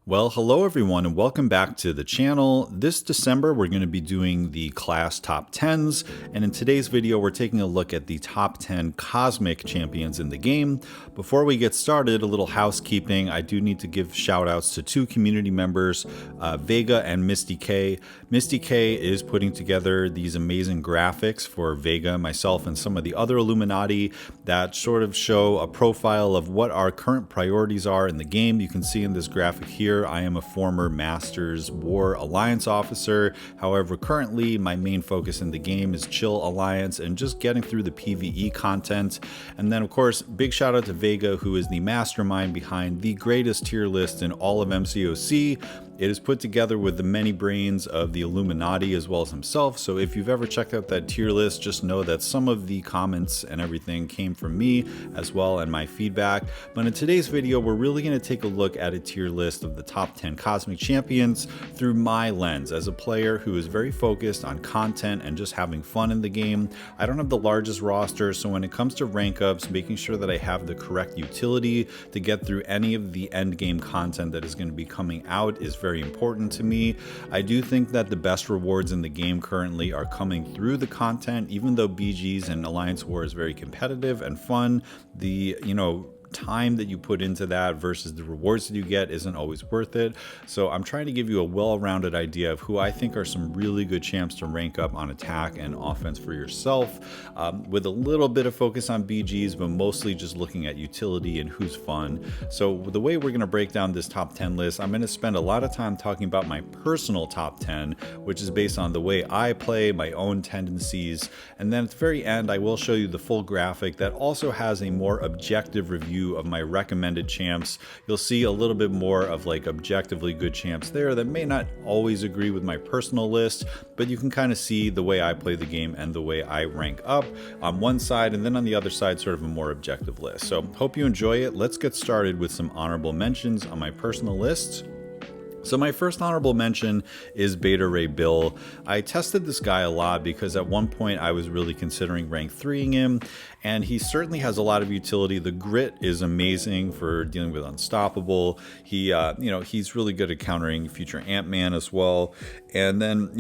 Well, hello everyone and welcome back to the channel. This December we're going to be doing the class top 10s, and in today's video we're taking a look at the top 10 cosmic champions in the game. Before we get started, a little housekeeping. I do need to give shout outs to two community members, Vega and Misty K. Misty K is putting together these amazing graphics for Vega, myself, and some of the other Illuminati that sort of show a profile of what our current priorities are in the game. You can see in this graphic here I am a former Masters War Alliance officer. However, currently my main focus in the game is Chill Alliance and just getting through the PvE content. And then of course, big shout out to Vega, who is the mastermind behind the greatest tier list in all of MCOC. It is put together with the many brains of the Illuminati as well as himself. So if you've ever checked out that tier list, just know that some of the comments and everything came from me as well and my feedback. But in today's video, we're really going to take a look at a tier list of the top 10 cosmic champions through my lens as a player who is very focused on content and just having fun in the game. I don't have the largest roster, so when it comes to rank ups, making sure that I have the correct utility to get through any of the end game content that is going to be coming out is very important to me. I do think that the best rewards in the game currently are coming through the content. Even though BGs and Alliance War is very competitive and fun, the time that you put into that versus the rewards that you get isn't always worth it. So I'm trying to give you a well-rounded idea of who I think are some really good champs to rank up on attack and offense for yourself, with a little bit of focus on BGs, but mostly just looking at utility and who's fun. So the way we're going to break down this top 10 list, I'm going to spend a lot of time talking about my personal top 10, which is based on the way I play, my own tendencies, and then at the very end I will show you the full graphic that also has a more objective review of my recommended champs. You'll see a little bit more of like objectively good champs there that may not always agree with my personal list, but you can kind of see the way I play the game and the way I rank up on one side, and then on the other side sort of a more objective list. So hope you enjoy it. Let's get started with some honorable mentions on my personal list. So my first honorable mention is Beta Ray Bill. I tested this guy a lot because at one point I was really considering rank 3ing him, and he certainly has a lot of utility. The grit is amazing for dealing with Unstoppable. He's really good at countering future Ant-Man as well. And then,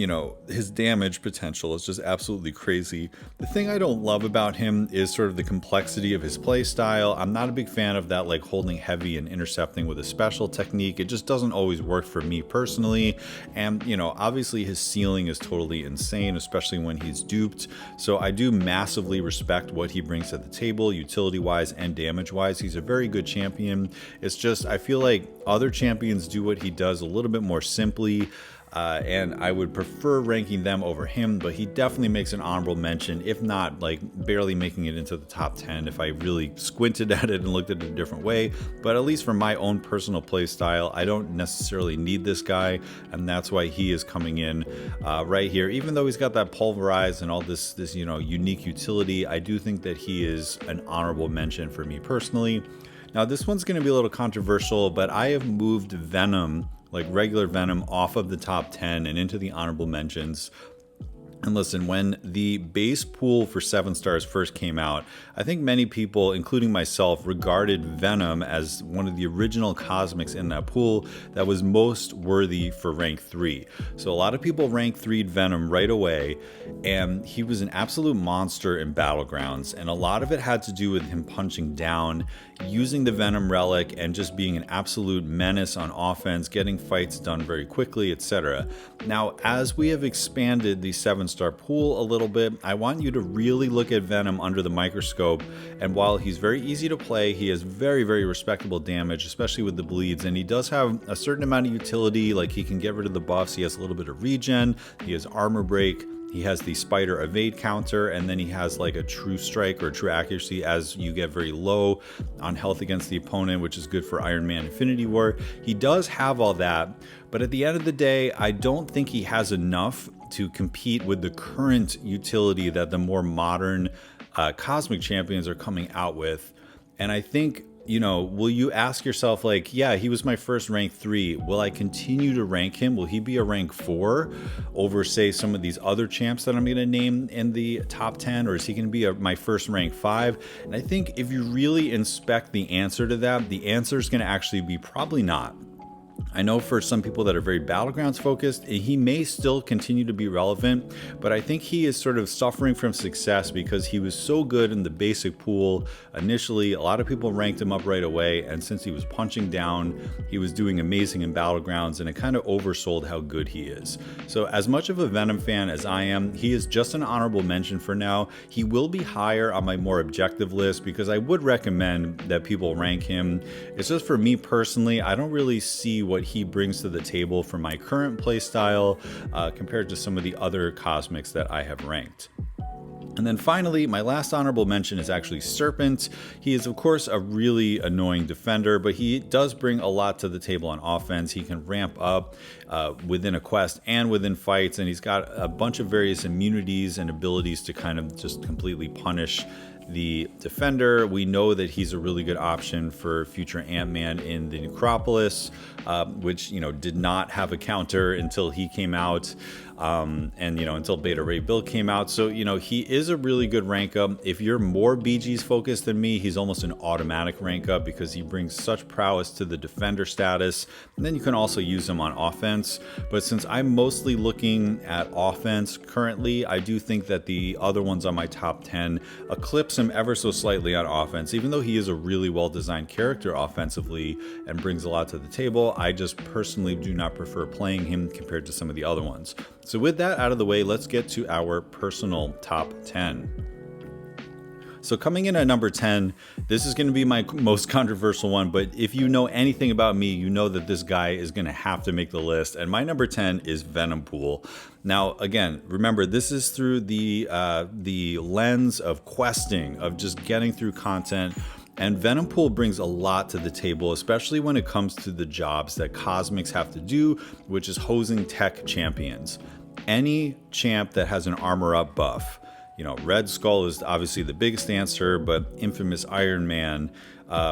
his damage potential is just absolutely crazy. The thing I don't love about him is sort of the complexity of his play style. I'm not a big fan of that, like holding heavy and intercepting with a special technique. It just doesn't always work for me personally. And, obviously his ceiling is totally insane, especially when he's duped. So I do massively respect what he brings to the table, utility-wise and damage-wise. He's a very good champion. It's just, I feel like other champions do what he does a little bit more simply. And I would prefer ranking them over him, but he definitely makes an honorable mention, if not like barely making it into the top 10 if I really squinted at it and looked at it a different way. But at least for my own personal play style, I don't necessarily need this guy, and that's why he is coming in right here. Even though he's got that pulverize and all this unique utility, I do think that he is an honorable mention for me personally. Now this one's going to be a little controversial, but I have moved Venom, like regular Venom, off of the top 10 and into the honorable mentions. And listen, when the base pool for 7 stars first came out, I think many people, including myself, regarded Venom as one of the original cosmics in that pool that was most worthy for rank 3. So a lot of people rank 3'd Venom right away, and he was an absolute monster in Battlegrounds, and a lot of it had to do with him punching down, using the Venom relic, and just being an absolute menace on offense, getting fights done very quickly, etc. Now, as we have expanded the 7-star pool a little bit, I want you to really look at Venom under the microscope. And while he's very easy to play, he has very, very respectable damage, especially with the bleeds, and he does have a certain amount of utility. Like, he can get rid of the buffs, he has a little bit of regen, he has armor break, he has the spider evade counter, and then he has like a true strike or true accuracy as you get very low on health against the opponent, which is good for Iron Man Infinity War. He does have all that, but at the end of the day, I don't think he has enough to compete with the current utility that the more modern cosmic champions are coming out with. And I think, will you ask yourself, like, yeah, he was my first rank 3. Will I continue to rank him? Will he be a rank 4 over, say, some of these other champs that I'm going to name in the top 10? Or is he going to be my first rank 5? And I think if you really inspect the answer to that, the answer is going to actually be probably not. I know for some people that are very Battlegrounds focused, he may still continue to be relevant, but I think he is sort of suffering from success because he was so good in the basic pool. Initially, a lot of people ranked him up right away, and since he was punching down, he was doing amazing in Battlegrounds, and it kind of oversold how good he is. So as much of a Venom fan as I am, he is just an honorable mention for now. He will be higher on my more objective list because I would recommend that people rank him. It's just for me personally, I don't really see what he brings to the table for my current playstyle compared to some of the other Cosmics that I have ranked. And then finally, my last honorable mention is actually Serpent. He is, of course, a really annoying defender, but he does bring a lot to the table on offense. He can ramp up within a quest and within fights, and he's got a bunch of various immunities and abilities to kind of just completely punish the defender. We know that he's a really good option for future Ant-Man in the Necropolis, which, did not have a counter until he came out, and, until Beta Ray Bill came out. So, he is a really good rank up. If you're more BGs focused than me, he's almost an automatic rank up because he brings such prowess to the defender status. And then you can also use him on offense. But since I'm mostly looking at offense currently, I do think that the other ones on my top 10 eclipse him ever so slightly on offense. Even though he is a really well-designed character offensively and brings a lot to the table, I just personally do not prefer playing him compared to some of the other ones. So with that out of the way, let's get to our personal top 10. So coming in at number 10, this is going to be my most controversial one, but if you know anything about me, you know that this guy is going to have to make the list. And my number 10 is Venom Pool. Now, again, remember, this is through the lens of questing, of just getting through content. And Venom Pool brings a lot to the table, especially when it comes to the jobs that Cosmics have to do, which is hosing tech champions. Any champ that has an armor up buff, Red Skull is obviously the biggest answer, but infamous Iron Man,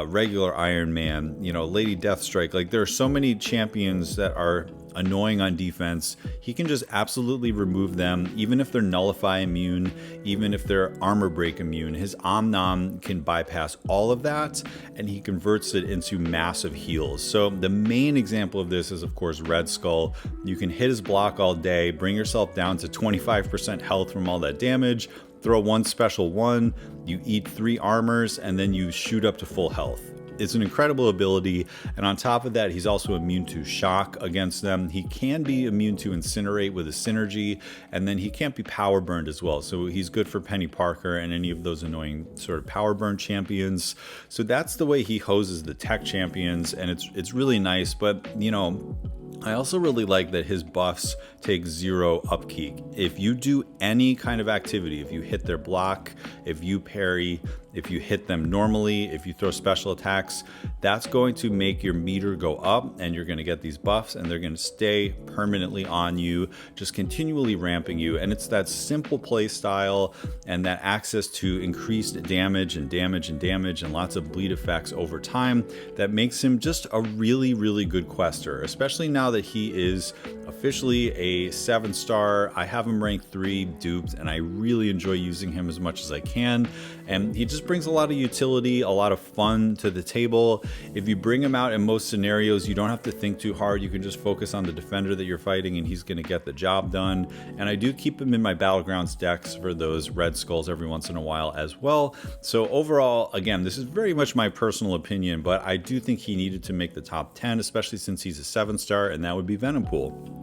regular Iron Man, Lady Deathstrike, like there are so many champions that are annoying on defense. He can just absolutely remove them, even if they're nullify immune, even if they're armor break immune. His Omnom can bypass all of that, and he converts it into massive heals. So the main example of this is, of course, Red Skull. You can hit his block all day, bring yourself down to 25% health from all that damage, throw one special one, you eat 3 armors, and then you shoot up to full health. It's an incredible ability, and on top of that, he's also immune to shock against them. He can be immune to incinerate with a synergy, and then he can't be power burned as well. So he's good for Penny Parker and any of those annoying sort of power burn champions. So that's the way he hoses the tech champions, and it's really nice. But I also really like that his buffs take 0 upkeep. If you do any kind of activity, if you hit their block, if you parry, if you hit them normally, if you throw special attacks, that's going to make your meter go up, and you're going to get these buffs, and they're going to stay permanently on you, just continually ramping you. And it's that simple play style and that access to increased damage and lots of bleed effects over time that makes him just a really, really good quester, especially now that he is officially a 7-star. I have him ranked 3 duped, and I really enjoy using him as much as I can. And he just brings a lot of utility, a lot of fun to the table. If you bring him out in most scenarios, you don't have to think too hard. You can just focus on the defender that you're fighting, and he's going to get the job done. And I do keep him in my Battlegrounds decks for those Red Skulls every once in a while as well. So overall, again, this is very much my personal opinion, but I do think he needed to make the top 10, especially since he's a 7-star, and that would be Venom Pool.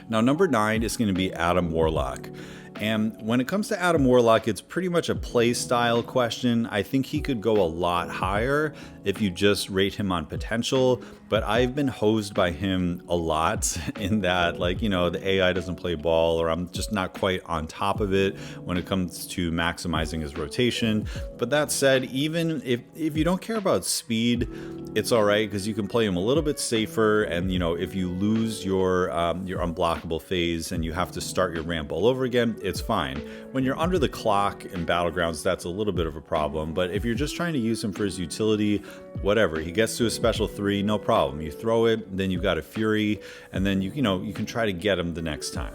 Now, number 9 is going to be Adam Warlock. And when it comes to Adam Warlock, it's pretty much a play style question. I think he could go a lot higher if you just rate him on potential, but I've been hosed by him a lot in that, the AI doesn't play ball, or I'm just not quite on top of it when it comes to maximizing his rotation. But that said, even if you don't care about speed, it's all right, because you can play him a little bit safer, and if you lose your unblockable phase and you have to start your ramp all over again, it's fine. When you're under the clock in Battlegrounds, that's a little bit of a problem, but if you're just trying to use him for his utility, whatever, he gets to a special 3, no problem. You throw it, then you've got a Fury, and then you can try to get him the next time.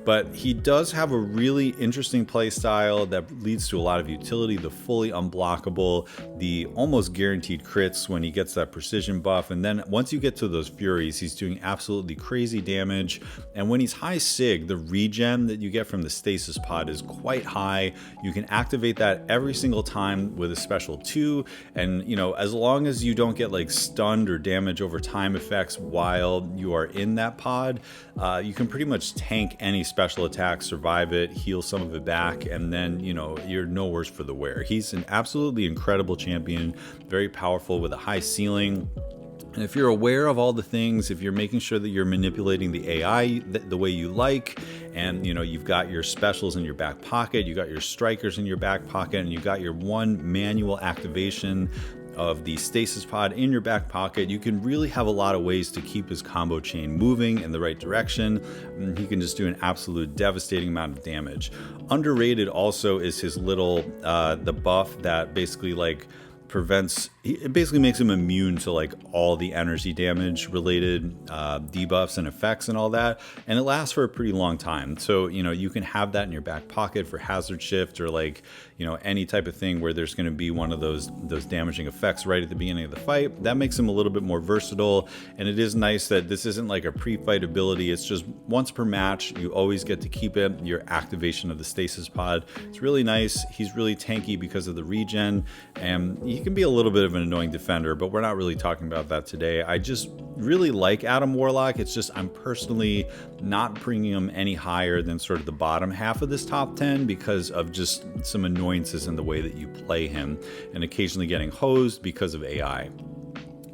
But he does have a really interesting play style that leads to a lot of utility, the fully unblockable, the almost guaranteed crits when he gets that precision buff. And then once you get to those Furies, he's doing absolutely crazy damage. And when he's high Sig, the regen that you get from the stasis pod is quite high. You can activate that every single time with a special 2. And, you know, as long as you don't get like stunned or damage over time effects while you are in that pod, you can pretty much tank any special attack, survive it, heal some of it back, and then, you know, you're no worse for the wear. He's an absolutely incredible champion, very powerful with a high ceiling. And if you're aware of all the things, if you're making sure that you're manipulating the AI the way you like, and, you know, you've got your specials in your back pocket, you got your strikers in your back pocket, and you got your one manual activation of the stasis pod in your back pocket, you can really have a lot of ways to keep his combo chain moving in the right direction. And he can just do an absolute devastating amount of damage. Underrated also is his little the buff that basically like prevents, it basically makes him immune to like all the energy damage related debuffs and effects and all that, and it lasts for a pretty long time. So, you know, you can have that in your back pocket for hazard shift or like, you know, any type of thing where there's going to be one of those damaging effects right at the beginning of the fight. That makes him a little bit more versatile, and it is nice that this isn't like a pre-fight ability. It's just once per match, you always get to keep it, your activation of the stasis pod. It's really nice. He's really tanky because of the regen, and he can be a little bit of an annoying defender, but we're not really talking about that today. I just really like Adam Warlock. It's just I'm personally not bringing him any higher than sort of the bottom half of this top 10 because of just some annoyances in the way that you play him and occasionally getting hosed because of AI.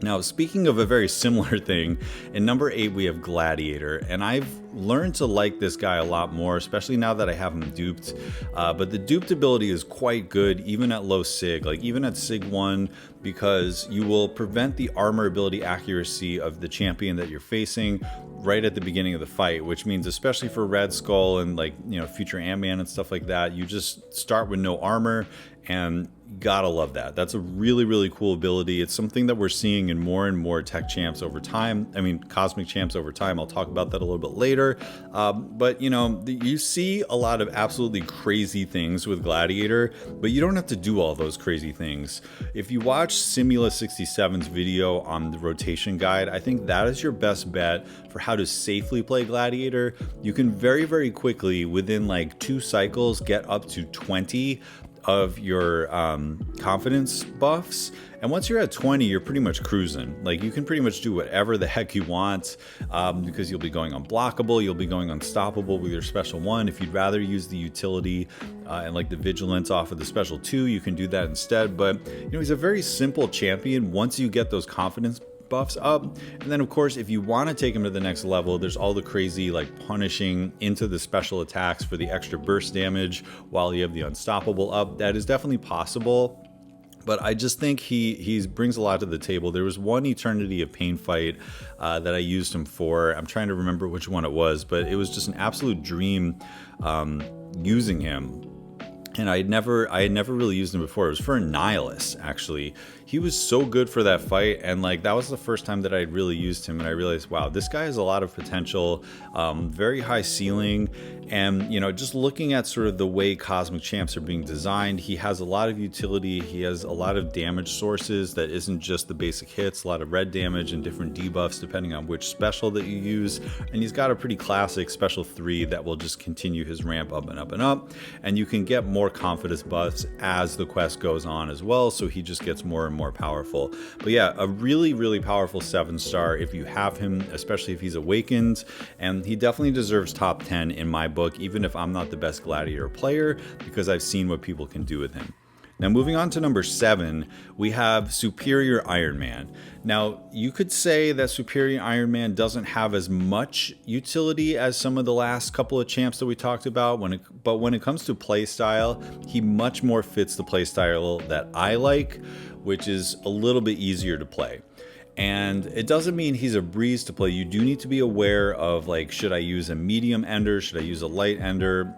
Now, speaking of a very similar thing, in number 8 we have Gladiator, and I've learned to like this guy a lot more, especially now that I have him duped. But the duped ability is quite good, even at low Sig, like even at Sig 1, because you will prevent the armor ability accuracy of the champion that you're facing right at the beginning of the fight, which means especially for Red Skull and like, you know, future Ant-Man and stuff like that, you just start with no armor, and gotta love that. That's a really, really cool ability. It's something that we're seeing in more and more tech champs over time. I mean, cosmic champs over time. I'll talk about that a little bit later. But, you know, you see a lot of absolutely crazy things with Gladiator, but you don't have to do all those crazy things. If you watch Simula 67's video on the rotation guide, I think that is your best bet for how to safely play Gladiator. You can very, very quickly, within like 2 cycles, get up to 20 of your confidence buffs, and once you're at 20, you're pretty much cruising. Like, you can pretty much do whatever the heck you want, because you'll be going unblockable, you'll be going unstoppable with your special 1. If you'd rather use the utility and like the vigilance off of the special 2, you can do that instead. But, you know, he's a very simple champion once you get those confidence buffs up. And then of course, if you want to take him to the next level, there's all the crazy like punishing into the special attacks for the extra burst damage while you have the unstoppable up. That is definitely possible, but I just think he brings a lot to the table. There was one Eternity of Pain fight that I used him for. I'm trying to remember which one it was, but it was just an absolute dream using him. And I had never really used him before. It was for Annihilus, actually. He was so good for that fight, and like that was the first time that I had really used him, and I realized, wow, this guy has a lot of potential, very high ceiling, and, you know, just looking at sort of the way Cosmic Champs are being designed, he has a lot of utility. He has a lot of damage sources that isn't just the basic hits, a lot of red damage and different debuffs depending on which special that you use, and he's got a pretty classic special 3 that will just continue his ramp up and up and up, and you can get more confidence buffs as the quest goes on as well, so he just gets more and more powerful. But yeah, a really, really powerful 7-star if you have him, especially if he's awakened, and he definitely deserves top 10 in my book, even if I'm not the best Gladiator player, because I've seen what people can do with him. Now, moving on to number 7, we have Superior Iron Man. Now, you could say that Superior Iron Man doesn't have as much utility as some of the last couple of champs that we talked about, but when it comes to playstyle, he much more fits the playstyle that I like, which is a little bit easier to play. And it doesn't mean he's a breeze to play. You do need to be aware of, like, should I use a medium ender? Should I use a light ender?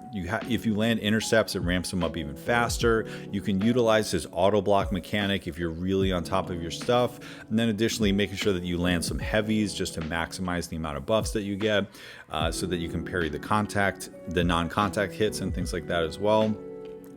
If you land intercepts, it ramps him up even faster. You can utilize his auto block mechanic if you're really on top of your stuff. And then additionally, making sure that you land some heavies just to maximize the amount of buffs that you get, so that you can parry the non-contact hits and things like that as well.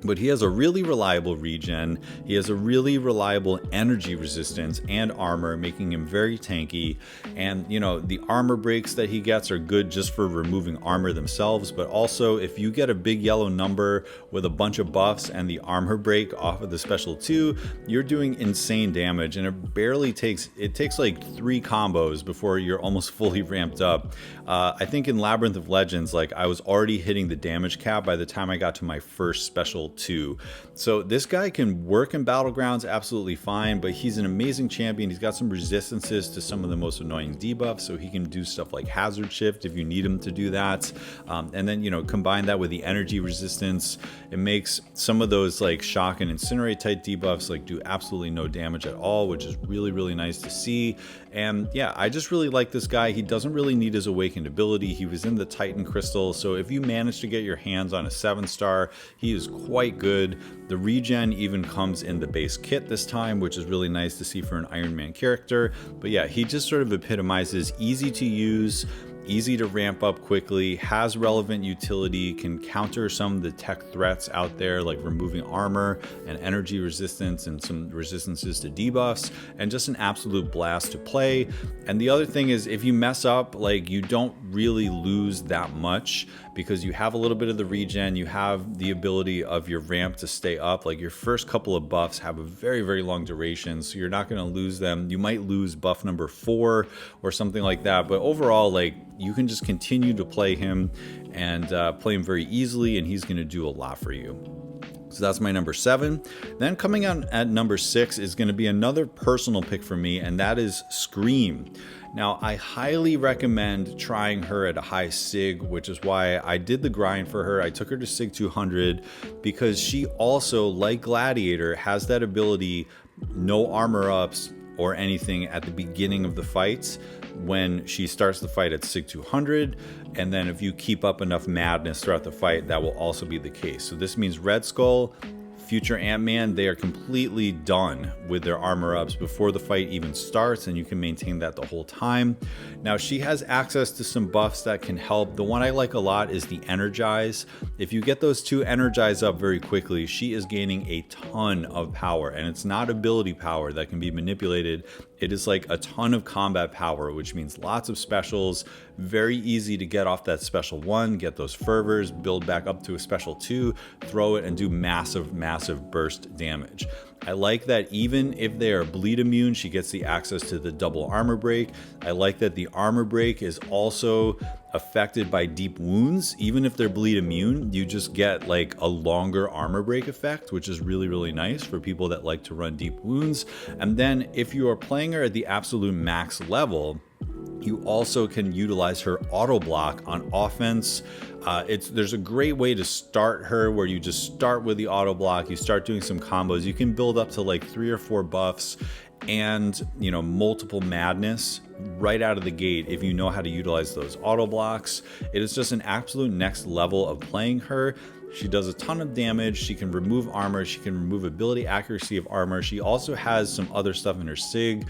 But he has a really reliable regen, he has a really reliable energy resistance and armor, making him very tanky. And, you know, the armor breaks that he gets are good just for removing armor themselves, but also if you get a big yellow number with a bunch of buffs and the armor break off of the special 2, you're doing insane damage, and it takes like 3 combos before you're almost fully ramped up. I think in Labyrinth of Legends, like, I was already hitting the damage cap by the time I got to my first special 2. So this guy can work in Battlegrounds absolutely fine, but he's an amazing champion. He's got some resistances to some of the most annoying debuffs, so he can do stuff like Hazard Shift if you need him to do that. And then, you know, combine that with the energy resistance, it makes some of those like Shock and Incinerate type debuffs like do absolutely no damage at all, which is really, really nice to see. And yeah, I just really like this guy. He doesn't really need his Awakened ability. He was in the Titan Crystal, so if you manage to get your hands on a 7-star, he is quite good. The regen even comes in the base kit this time, which is really nice to see for an Iron Man character. But yeah, he just sort of epitomizes easy to use, easy to ramp up quickly, has relevant utility, can counter some of the tech threats out there like removing armor and energy resistance and some resistances to debuffs, and just an absolute blast to play. And the other thing is, if you mess up, like, you don't really lose that much because you have a little bit of the regen, you have the ability of your ramp to stay up. Like, your first couple of buffs have a very, very long duration, so you're not going to lose them. You might lose buff number 4 or something like that, but overall, like, you can just continue to play him and play him very easily, and he's going to do a lot for you. So that's my number 7. Then coming on at number 6 is going to be another personal pick for me, and that is Scream. Now, I highly recommend trying her at a high SIG, which is why I did the grind for her. I took her to SIG 200 because she also, like Gladiator, has that ability, no armor ups or anything at the beginning of the fights when she starts the fight at SIG 200, and then if you keep up enough madness throughout the fight, that will also be the case. So this means Red Skull, future Ant-Man, they are completely done with their armor ups before the fight even starts, and you can maintain that the whole time. Now, she has access to some buffs that can help. The one I like a lot is the Energize. If you get those 2 Energize up very quickly, she is gaining a ton of power, and it's not ability power that can be manipulated. It is like a ton of combat power, which means lots of specials, very easy to get off that special 1, get those fervors, build back up to a special 2, throw it, and do massive, massive burst damage. I like that even if they are bleed immune, she gets the access to the double armor break. I like that the armor break is also affected by deep wounds. Even if they're bleed immune, you just get like a longer armor break effect, which is really, really nice for people that like to run deep wounds. And then if you are playing her at the absolute max level, you also can utilize her auto block on offense. There's a great way to start her where you just start with the auto block, you start doing some combos, you can build up to like 3 or 4 buffs and, you know, multiple madness right out of the gate if you know how to utilize those auto blocks. It is just an absolute next level of playing her. She does a ton of damage. She can remove armor. She can remove ability accuracy of armor. She also has some other stuff in her SIG,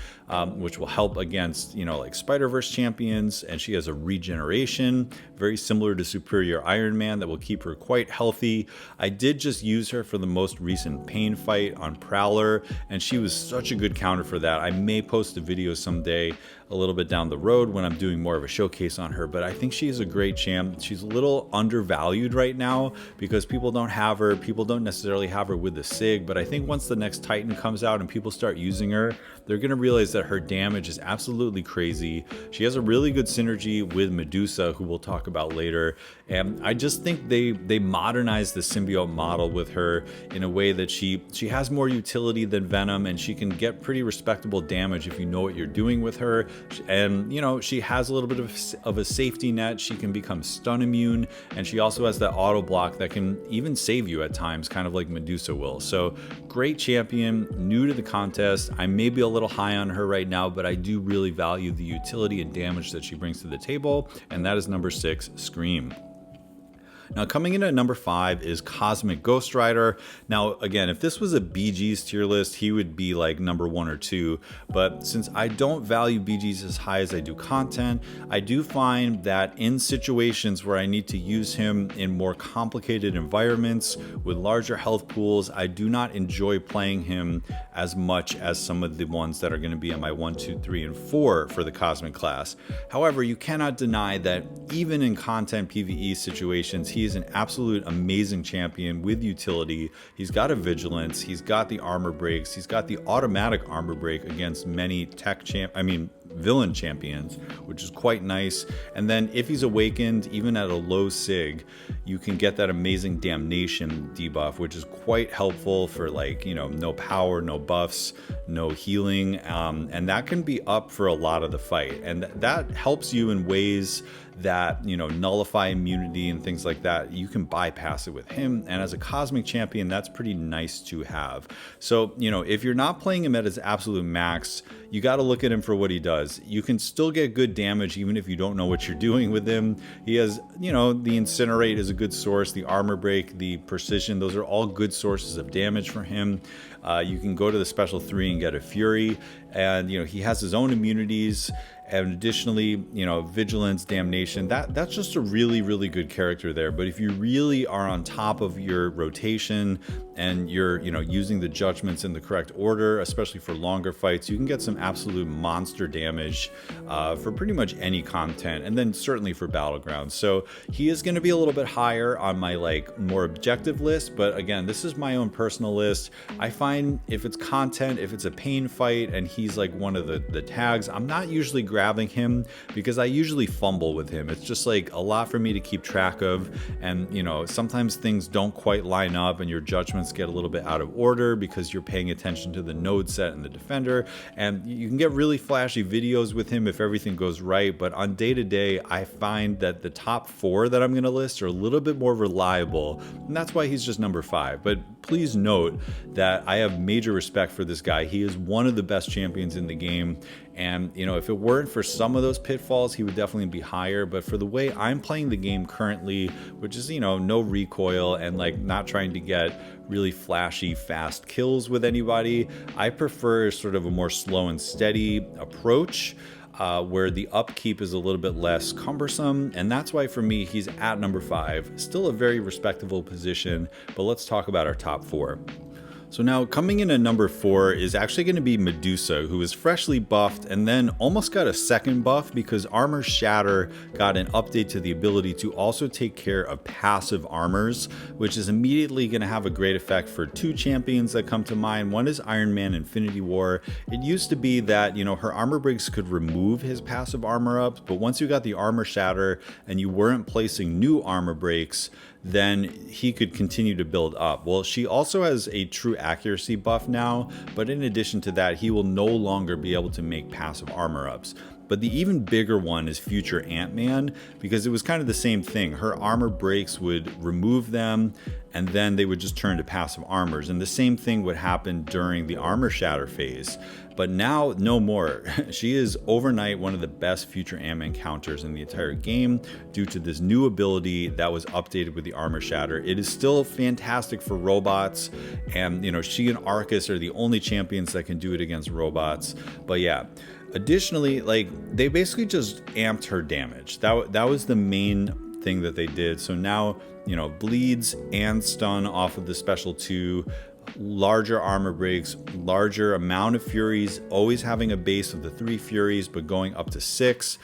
which will help against, you know, like Spider-Verse champions. And she has a regeneration, very similar to Superior Iron Man, that will keep her quite healthy. I did just use her for the most recent Pain fight on Prowler, and she was such a good counter for that. I may post a video someday a little bit down the road when I'm doing more of a showcase on her, but I think she's a great champ. She's a little undervalued right now because people don't have her. People don't necessarily have her with the SIG, but I think once the next Titan comes out and people start using her, they're going to realize that her damage is absolutely crazy. She has a really good synergy with Medusa, who we'll talk about later, and I just think they modernized the symbiote model with her in a way that she has more utility than Venom, and she can get pretty respectable damage if you know what you're doing with her. And, you know, she has a little bit of a safety net. She can become stun immune, and she also has that auto block that can even save you at times, kind of like Medusa will. So great champion, new to the contest. I may be a little high on her right now, but I do really value the utility and damage that she brings to the table, and that is number 6, Scream. Now, coming in at number 5 is Cosmic Ghost Rider. Now, again, if this was a BG's tier list, he would be like number 1 or 2. But since I don't value BG's as high as I do content, I do find that in situations where I need to use him in more complicated environments with larger health pools, I do not enjoy playing him as much as some of the ones that are going to be on my 1, 2, 3, and 4 for the Cosmic class. However, you cannot deny that even in content PvE situations, he is an absolute amazing champion with utility. He's got a vigilance, he's got the armor breaks, he's got the automatic armor break against many villain champions, which is quite nice. And then if he's awakened, even at a low sig, you can get that amazing damnation debuff, which is quite helpful for, like, you know, no power, no buffs, no healing, and that can be up for a lot of the fight, and that helps you in ways that, you know, nullify immunity and things like that. You can bypass it with him, and as a Cosmic champion, that's pretty nice to have. So, you know, if you're not playing him at his absolute max, you got to look at him for what he does. You can still get good damage even if you don't know what you're doing with him. He has, you know, the Incinerate is a good source, the armor break, the precision, those are all good sources of damage for him. You can go to the special 3 and get a Fury, and, you know, he has his own immunities, and additionally, you know, vigilance, damnation, that's just a really, really good character there. But if you really are on top of your rotation and you're, you know, using the judgments in the correct order, especially for longer fights, you can get some absolute monster damage for pretty much any content, and then certainly for Battlegrounds. So he is going to be a little bit higher on my, like, more objective list, but again, this is my own personal list. I find if it's content, if it's a pain fight and he's like one of the tags, I'm not usually grabbing him because I usually fumble with him. It's just like a lot for me to keep track of, and, you know, sometimes things don't quite line up and your judgments get a little bit out of order because you're paying attention to the node set and the defender, and you can get really flashy videos with him if everything goes right. But on day to day, I find that the top 4 that I'm going to list are a little bit more reliable, and that's why he's just number 5. But please note that I have major respect for this guy. He is one of the best champions in the game, and, you know, if it weren't for some of those pitfalls, he would definitely be higher. But for the way I'm playing the game currently, which is, you know, no recoil and, like, not trying to get really flashy fast kills with anybody, I prefer sort of a more slow and steady approach, where the upkeep is a little bit less cumbersome, and that's why for me he's at number 5. Still a very respectable position, but let's talk about our top 4. So now coming in at number 4 is actually going to be Medusa, who is freshly buffed and then almost got a second buff because Armor Shatter got an update to the ability to also take care of passive armors, which is immediately going to have a great effect for 2 champions that come to mind. One is Iron Man Infinity War. It used to be that, you know, her armor breaks could remove his passive armor ups, but once you got the Armor Shatter and you weren't placing new armor breaks, then he could continue to build up. Well, she also has a true accuracy buff now, but in addition to that, he will no longer be able to make passive armor ups. But the even bigger one is future Ant-Man, because it was kind of the same thing. Her armor breaks would remove them, and then they would just turn to passive armors. And the same thing would happen during the Armor Shatter phase. But now, no more. She is overnight one of the best future Ant-Man counters in the entire game due to this new ability that was updated with the Armor Shatter. It is still fantastic for robots, and, you know, she and Arcus are the only champions that can do it against robots. But yeah. Additionally, like, they basically just amped her damage. That was the main thing that they did. So now, you know, bleeds and stun off of the special 2, larger armor breaks, larger amount of furies, always having a base of the 3 furies, but going up to 6.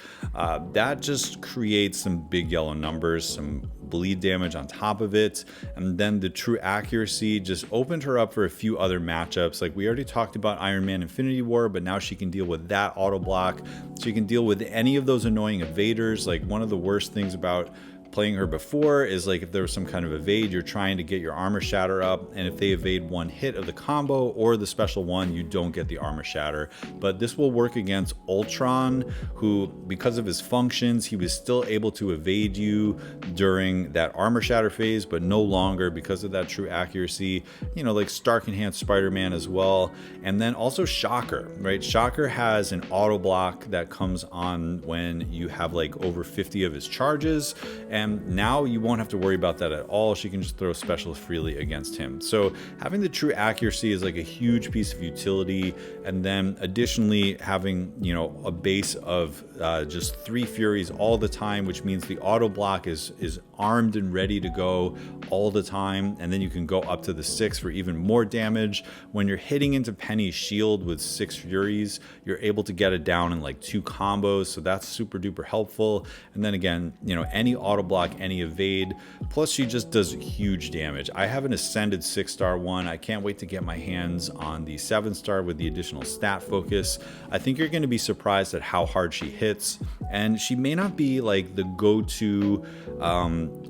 That just creates some big yellow numbers, some bleed damage on top of it. And then the true accuracy just opened her up for a few other matchups. Like, we already talked about Iron Man Infinity War, but now she can deal with that auto block. She can deal with any of those annoying evaders. Like, one of the worst things about playing her before is like if there was some kind of evade, you're trying to get your armor shatter up, and if they evade one hit of the combo or the special one, you don't get the armor shatter. But this will work against Ultron, who, because of his functions, he was still able to evade you during that armor shatter phase, but no longer because of that true accuracy. You know, like Stark Enhanced Spider-Man as well. And then also Shocker, right? Shocker has an auto block that comes on when you have like over 50 of his charges, and now you won't have to worry about that at all. She can just throw specials freely against him. So having the true accuracy is like a huge piece of utility, and then additionally having, you know, a base of just 3 Furies all the time, which means the auto block is armed and ready to go all the time, and then you can go up to the 6 for even more damage. When you're hitting into Penny's shield with 6 Furies, you're able to get it down in like 2 combos, so that's super duper helpful. And then again, you know, any auto block, any evade, plus she just does huge damage. I have an ascended 6-star one. I can't wait to get my hands on the 7-star with the additional stat focus. I think you're going to be surprised at how hard she hits, and she may not be like the go-to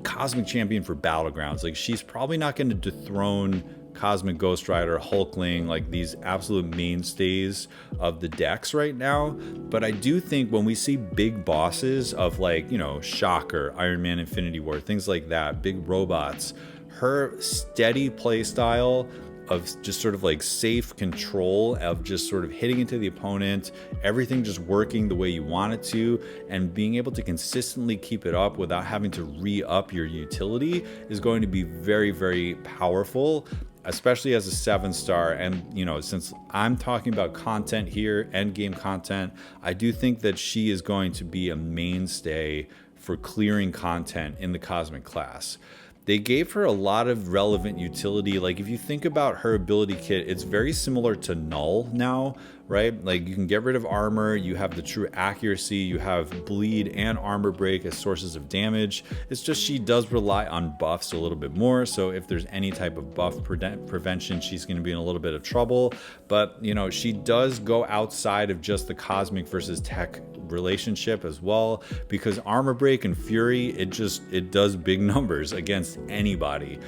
cosmic champion for battlegrounds. Like, she's probably not going to dethrone Cosmic Ghost Rider, Hulkling, like these absolute mainstays of the decks right now. But I do think when we see big bosses of like, you know, Shocker, Iron Man Infinity War, things like that, big robots, her steady play style of just sort of like safe control of just sort of hitting into the opponent, everything just working the way you want it to, and being able to consistently keep it up without having to re-up your utility is going to be very, very powerful, especially as a 7-star. And, you know, since I'm talking about content here, end game content, I do think that she is going to be a mainstay for clearing content in the Cosmic class. They gave her a lot of relevant utility. Like, if you think about her ability kit, it's very similar to Null now, right? Like, you can get rid of armor, you have the true accuracy, you have bleed and armor break as sources of damage. It's just she does rely on buffs a little bit more, so if there's any type of buff prevention, she's going to be in a little bit of trouble. But, you know, she does go outside of just the cosmic versus tech relationship as well, because armor break and fury, it does big numbers against anybody,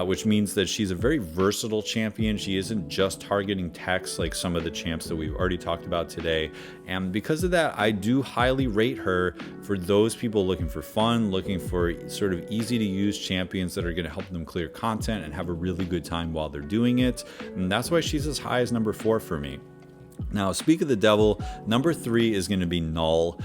which means that she's a very versatile champion. She isn't just targeting techs like some of the champs that we've already talked about today, and because of that, I do highly rate her for those people looking for fun, looking for sort of easy to use champions that are going to help them clear content and have a really good time while they're doing it. And that's why she's as high as number 4 for me. Now, speak of the devil, number 3 is going to be Null,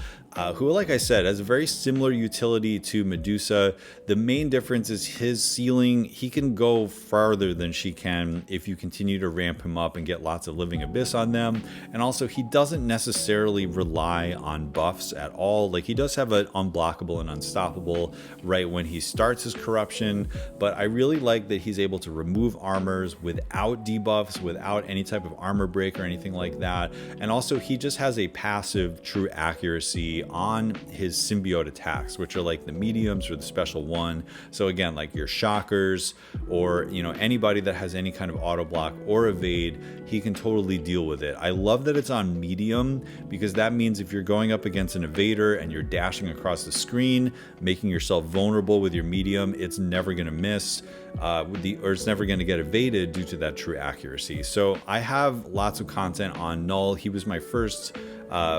who, like I said, has a very similar utility to Medusa. The main difference is his ceiling. He can go farther than she can if you continue to ramp him up and get lots of Living Abyss on them. And also, he doesn't necessarily rely on buffs at all. Like, he does have an unblockable and unstoppable right when he starts his corruption, but I really like that he's able to remove armors without debuffs, without any type of armor break or anything like that. And also, he just has a passive true accuracy on his symbiote attacks, which are like the mediums or the special one. So again, like your Shockers, or, you know, anybody that has any kind of auto block or evade, he can totally deal with it. I love that it's on medium, because that means if you're going up against an evader and you're dashing across the screen, making yourself vulnerable with your medium, it's never going to miss, or it's never going to get evaded due to that true accuracy. So I have lots of content on Null. He was my first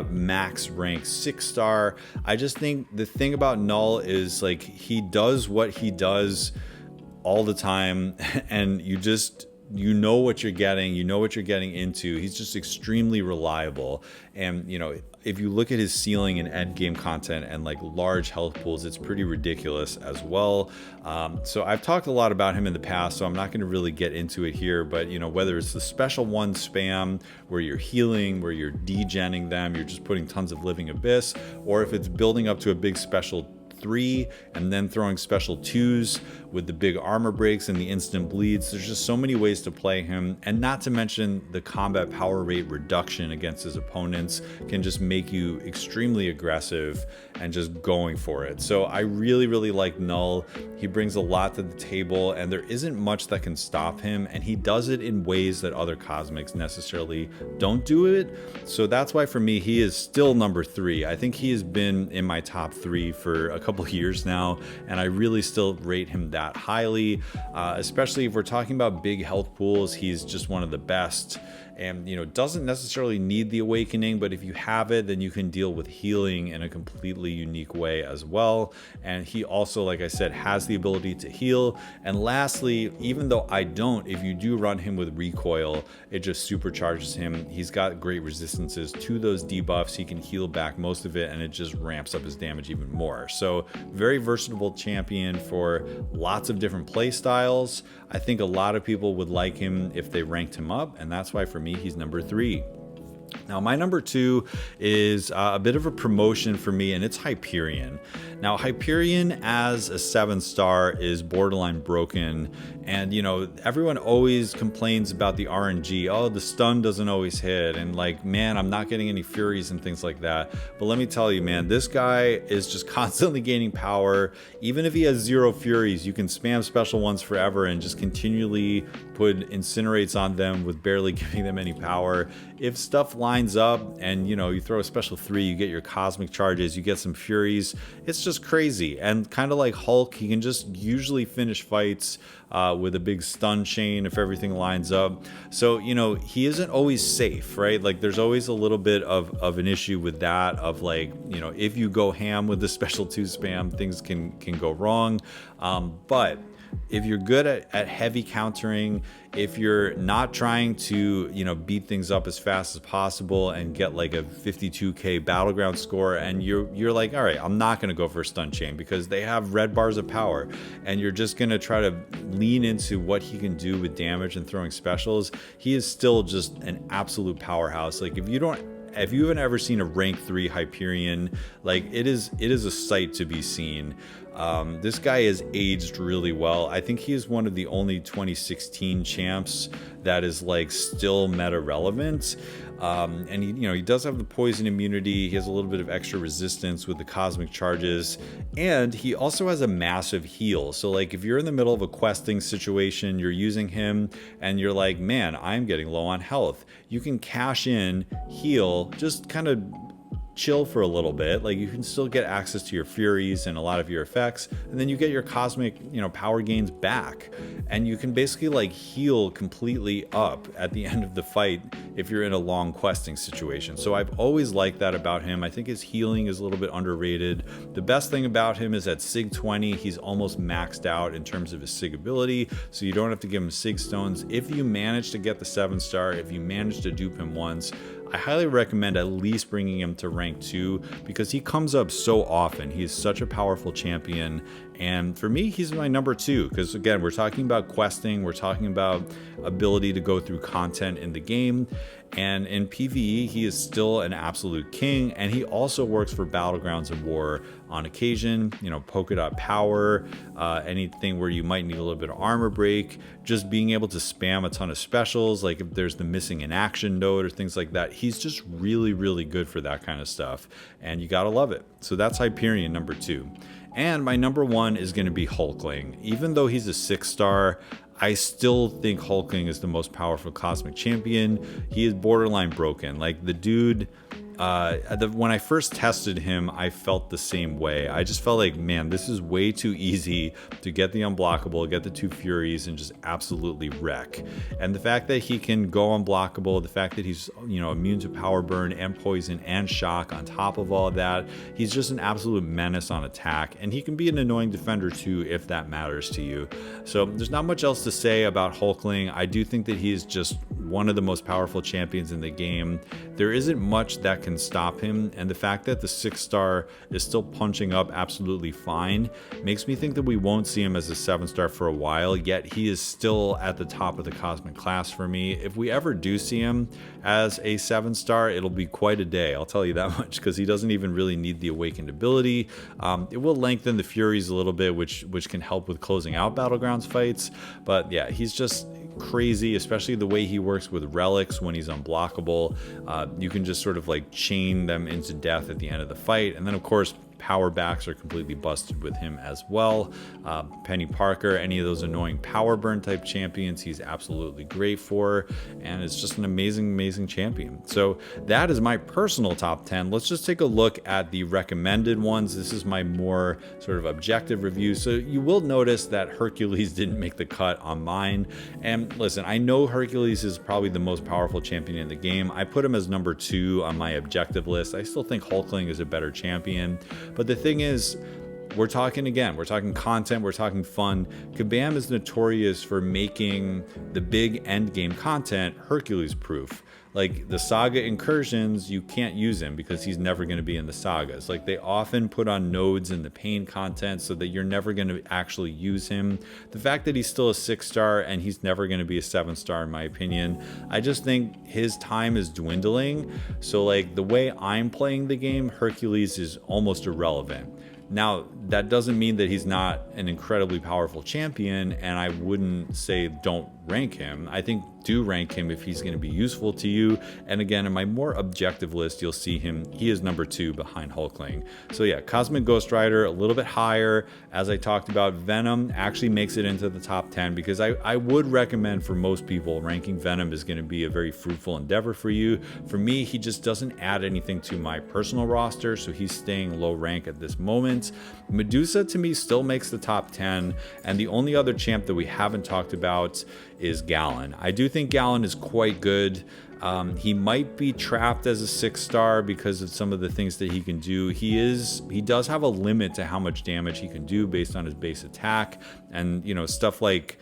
max rank 6-star. I just think the thing about Null is, like, he does what he does all the time, and you know what you're getting, you know what you're getting into. He's just extremely reliable. And, you know, if you look at his ceiling in end game content and like large health pools, it's pretty ridiculous as well. So I've talked a lot about him in the past, so I'm not going to really get into it here. But, you know, whether it's the special one spam where you're healing, where you're degenning them, you're just putting tons of Living Abyss, or if it's building up to a big special 3 and then throwing special 2s with the big armor breaks and the instant bleeds. There's just so many ways to play him, and not to mention the combat power rate reduction against his opponents can just make you extremely aggressive and just going for it. So I really, really like Null. He brings a lot to the table, and there isn't much that can stop him, and he does it in ways that other cosmics necessarily don't do it. So that's why for me, he is still number 3. I think he has been in my top 3 for a couple years now, and I really still rate him that highly, especially if we're talking about big health pools. He's just one of the best. And, doesn't necessarily need the awakening, but if you have it, then you can deal with healing in a completely unique way as well. And he also, like I said, has the ability to heal. And lastly, even though I don't, if you do run him with recoil, it just supercharges him. He's got great resistances to those debuffs. He can heal back most of it, and it just ramps up his damage even more. So very versatile champion for lots of different play styles. I think a lot of people would like him if they ranked him up, and that's why for me, he's number 3. Now, my number 2 is a bit of a promotion for me, and it's Hyperion. Now, Hyperion as a 7-star is borderline broken, and, everyone always complains about the RNG. Oh, the stun doesn't always hit, and like, man, I'm not getting any Furies and things like that. But let me tell you, man, this guy is just constantly gaining power. Even if he has 0 Furies, you can spam special ones forever and just continually put incinerates on them with barely giving them any power. If stuff lines up and you throw a special 3, you get your cosmic charges, you get some Furies. It's just crazy. And kind of like Hulk, he can just usually finish fights with a big stun chain if everything lines up. So he isn't always safe, right? Like there's always a little bit of an issue with that, of like, if you go ham with the special 2 spam, things can go wrong. But if you're good at heavy countering, if you're not trying to, beat things up as fast as possible and get like a 52k battleground score, and you're like, all right, I'm not going to go for a stun chain because they have red bars of power, and you're just going to try to lean into what he can do with damage and throwing specials, he is still just an absolute powerhouse. Like if you haven't ever seen a rank 3 Hyperion, like it is a sight to be seen. This guy has aged really well. I think he is one of the only 2016 champs that is like still meta relevant. And he does have the poison immunity. He has a little bit of extra resistance with the cosmic charges, and he also has a massive heal. So like if you're in the middle of a questing situation, you're using him and you're like, man, I'm getting low on health. You can cash in, heal, just kind of chill for a little bit. Like you can still get access to your Furies and a lot of your effects, and then you get your cosmic power gains back, and you can basically like heal completely up at the end of the fight if you're in a long questing situation. So I've always liked that about him. I think his healing is a little bit underrated. The best thing about him is at Sig 20 he's almost maxed out in terms of his Sig ability, so you don't have to give him Sig stones. If you manage to get the 7-star, if you manage to dupe him once, I highly recommend at least bringing him to rank 2 because he comes up so often. He's such a powerful champion, and for me, he's my number 2 because again, we're talking about questing, we're talking about ability to go through content in the game, and in PvE, he is still an absolute king, and he also works for Battlegrounds of War on occasion, polka dot power, anything where you might need a little bit of armor break, just being able to spam a ton of specials, like if there's the missing in action node or things like that. He's just really, really good for that kind of stuff, and you gotta love it. So that's Hyperion number 2. And my number 1 is going to be Hulkling. Even though he's a 6-star, I still think Hulkling is the most powerful cosmic champion. He is borderline broken. Like the dude, when I first tested him, I felt the same way. I just felt like, man, this is way too easy to get the unblockable, get the 2 Furies, and just absolutely wreck. And the fact that he can go unblockable, the fact that he's immune to power burn and poison and shock on top of all of that, he's just an absolute menace on attack, and he can be an annoying defender too if that matters to you. So there's not much else to say about Hulkling. I do think that he's just one of the most powerful champions in the game. There isn't much that can stop him, and the fact that the 6-star is still punching up absolutely fine makes me think that we won't see him as a 7-star for a while, yet he is still at the top of the cosmic class for me. If we ever do see him as a 7-star, it'll be quite a day, I'll tell you that much, because he doesn't even really need the awakened ability. It will lengthen the Furies a little bit, which can help with closing out Battlegrounds fights, but yeah, he's just crazy, especially the way he works with relics when he's unblockable. You can just sort of like chain them into death at the end of the fight, and then of course power backs are completely busted with him as well. Penny Parker, any of those annoying power burn type champions, he's absolutely great for, and it's just an amazing champion. So that is my personal top 10. Let's just take a look at the recommended ones. This is my more sort of objective review. So you will notice that Hercules didn't make the cut on mine. And listen, I know Hercules is probably the most powerful champion in the game. I put him as number 2 on my objective list. I still think Hulkling is a better champion. But the thing is, we're talking content, we're talking fun. Kabam is notorious for making the big end game content Hercules proof. Like the saga incursions, you can't use him because he's never going to be in the sagas. Like they often put on nodes in the pain content so that you're never going to actually use him. The fact that he's still a 6-star and he's never going to be a 7-star in my opinion, I just think his time is dwindling. So like the way I'm playing the game, Hercules is almost irrelevant. Now, that doesn't mean that he's not an incredibly powerful champion, and I wouldn't say don't rank him. I think do rank him if he's going to be useful to you. And again, in my more objective list, you'll see him. He is number 2 behind Hulkling. So yeah, Cosmic Ghost Rider a little bit higher. As I talked about, Venom actually makes it into the top 10 because I would recommend for most people ranking Venom is going to be a very fruitful endeavor for you. For me, he just doesn't add anything to my personal roster, so he's staying low rank at this moment. Medusa to me still makes the top 10, and the only other champ that we haven't talked about is Gallon. I do think Gallon is quite good. He might be trapped as a 6-star because of some of the things that he can do. He does have a limit to how much damage he can do based on his base attack, and stuff like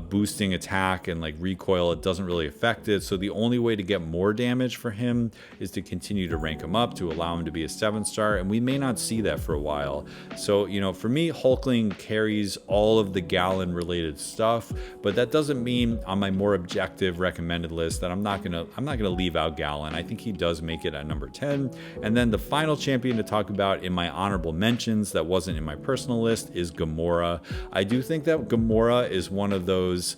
boosting attack and like recoil, it doesn't really affect it. So the only way to get more damage for him is to continue to rank him up to allow him to be a 7-star, and we may not see that for a while. So for me, Hulkling carries all of the Gallon related stuff, but that doesn't mean on my more objective recommended list that I'm not gonna leave out Gallon. I think he does make it at number 10. And then the final champion to talk about in my honorable mentions that wasn't in my personal list is Gamora. I do think that Gamora is one of those,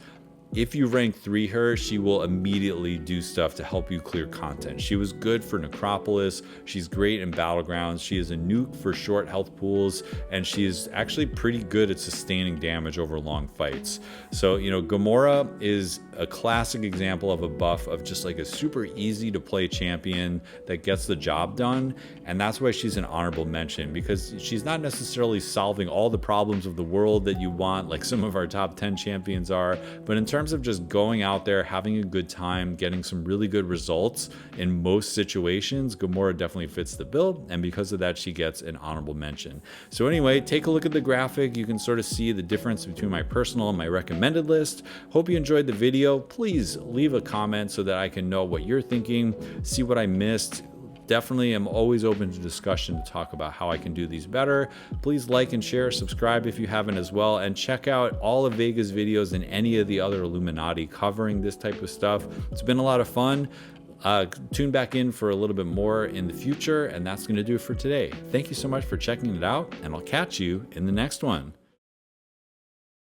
if you rank 3 her, she will immediately do stuff to help you clear content. She was good for Necropolis. She's great in Battlegrounds. She is a nuke for short health pools, and she is actually pretty good at sustaining damage over long fights. So, Gamora is a classic example of a buff of just like a super easy to play champion that gets the job done. And that's why she's an honorable mention, because she's not necessarily solving all the problems of the world that you want, like some of our top 10 champions are, but in terms of just going out there, having a good time, getting some really good results in most situations, Gamora definitely fits the bill, and because of that, she gets an honorable mention. So anyway, take a look at the graphic. You can sort of see the difference between my personal and my recommended list. Hope you enjoyed the video. Please leave a comment so that I can know what you're thinking, see what I missed. Definitely am always open to discussion to talk about how I can do these better. Please like and share, subscribe if you haven't as well, and check out all of Vega's videos and any of the other Illuminati covering this type of stuff. It's been a lot of fun. Tune back in for a little bit more in the future, and that's going to do it for today. Thank you so much for checking it out, and I'll catch you in the next one.